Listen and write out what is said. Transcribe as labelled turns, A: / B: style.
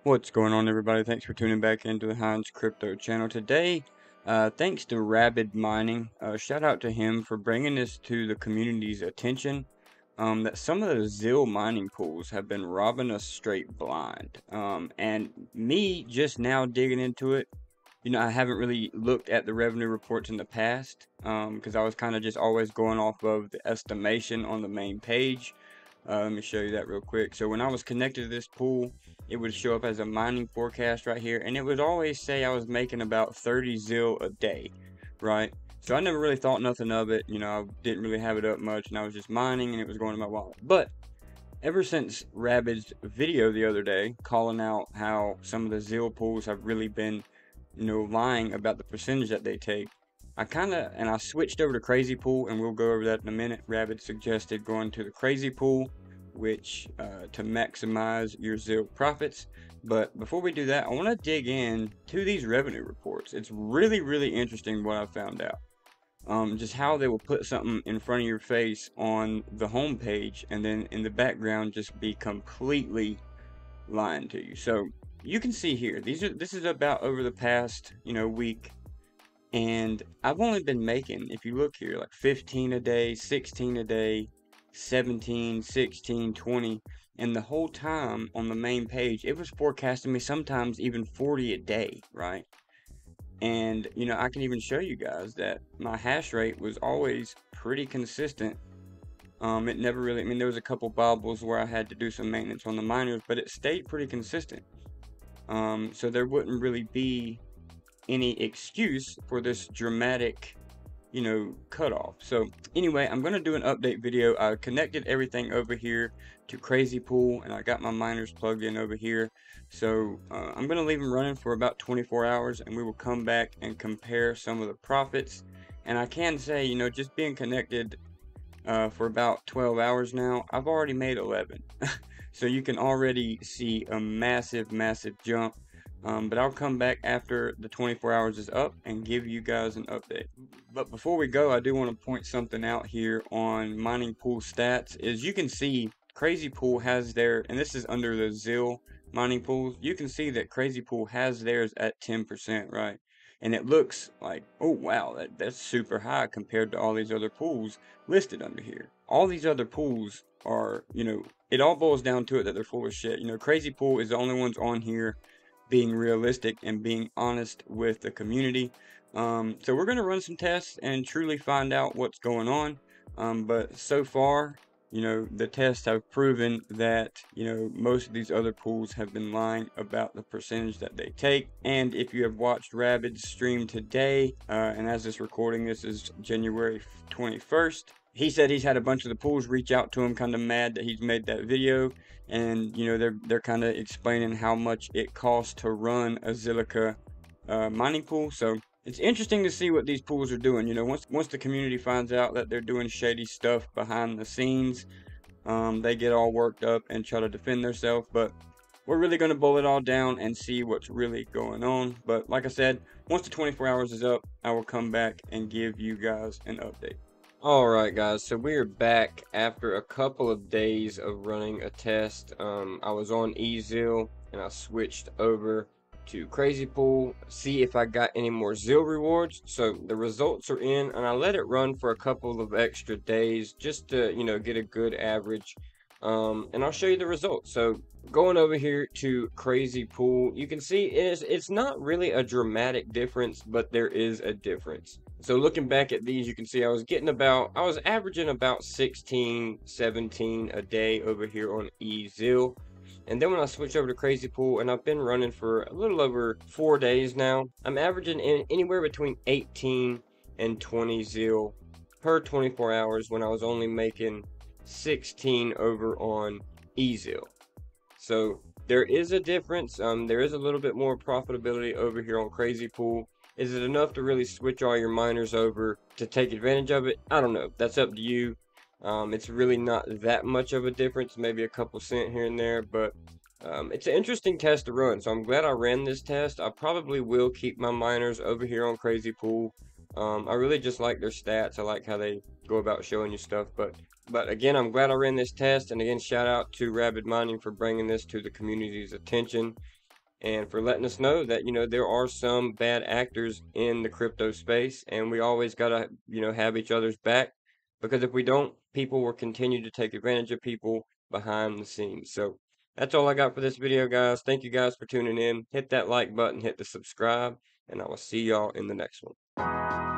A: What's going on, everybody? Thanks for tuning back into the Heinz Crypto channel today. Thanks to Rabid Mining, shout out to him for bringing this to the community's attention. That some of the ZIL mining pools have been robbing us straight blind. And me just now digging into it, I haven't really looked at the revenue reports in the past, because I was kind of just always going off of the estimation on the main page. Let me show you that real quick. So when I was connected to this pool, it would show up as a mining forecast right here, and it would always say I was making about 30 ZIL a day, right? So I never really thought nothing of it. I didn't really have it up much, and I was just mining, and it was going to my wallet. But ever since Rabid's video the other day, calling out how some of the ZIL pools have really been, lying about the percentage that they take, I switched over to Crazy Pool, and we'll go over that in a minute. Rabid suggested going to the Crazy Pool, which to maximize your ZIL profits. But before we do that, I want to dig in to these revenue reports. It's really, really interesting what I found out. Just how they will put something in front of your face on the home page, and then in the background just be completely lying to you. So you can see here, this is about over the past week. And I've only been making, if you look here, like 15 a day, 16 a day, 17, 16, 20. And the whole time on the main page, it was forecasting me sometimes even 40 a day, right? And, I can even show you guys that my hash rate was always pretty consistent. It never really, there was a couple bobbles where I had to do some maintenance on the miners, but it stayed pretty consistent. So there wouldn't really be any excuse for this dramatic cutoff. So anyway, I'm going to do an update video. I connected everything over here to Crazy Pool, and I got my miners plugged in over here. So I'm going to leave them running for about 24 hours, and we will come back and compare some of the profits. And I can say, just being connected for about 12 hours now, I've already made 11. So you can already see a massive jump. But I'll come back after the 24 hours is up and give you guys an update. But before we go, I do want to point something out here on mining pool stats. As you can see, Crazy Pool has their, and this is under the ZIL mining pools, you can see that Crazy Pool has theirs at 10%, right? And it looks like, oh wow, that's super high compared to all these other pools listed under here. All these other pools are, it all boils down to it that they're full of shit. Crazy Pool is the only ones on here being realistic and being honest with the community. So we're going to run some tests and truly find out what's going on. But so far, the tests have proven that, most of these other pools have been lying about the percentage that they take. And if you have watched Rabid's stream today, and as this recording, this is January 21st, he said he's had a bunch of the pools reach out to him, kind of mad that he's made that video, and they're kind of explaining how much it costs to run a Zilliqa mining pool. So it's interesting to see what these pools are doing. Once the community finds out that they're doing shady stuff behind the scenes, they get all worked up and try to defend themselves. But we're really going to boil it all down and see what's really going on. But like I said, once the 24 hours is up, I will come back and give you guys an update. Alright guys, so we are back after a couple of days of running a test. I was on EZIL and I switched over to Crazy Pool, see if I got any more ZIL rewards. So the results are in, and I let it run for a couple of extra days just to, get a good average. And I'll show you the results. So going over here to Crazy Pool, you can see it's not really a dramatic difference, but there is a difference. So looking back at these, you can see I was averaging about 16, 17 a day over here on EZIL. And then when I switch over to Crazy Pool, and I've been running for a little over 4 days now, I'm averaging anywhere between 18 and 20 ZIL per 24 hours when I was only making 16 over on EZIL. So there is a difference. There is a little bit more profitability over here on Crazy Pool. Is it enough to really switch all your miners over to take advantage of it? I don't know. That's up to you. It's really not that much of a difference, maybe a couple cents here and there, but it's an interesting test to run. So I'm glad I ran this test. I probably will keep my miners over here on Crazy Pool. I really just like their stats. I like how they go about showing you stuff. But again, I'm glad I ran this test. And again, shout out to Rabid Mining for bringing this to the community's attention.
B: and for letting us know that, there are some bad actors in the crypto space, and we always gotta, have each other's back, because if we don't, people will continue to take advantage of people behind the scenes. So that's all I got for this video, guys. Thank you guys for tuning in. Hit that like button, hit the subscribe, and I will see y'all in the next one.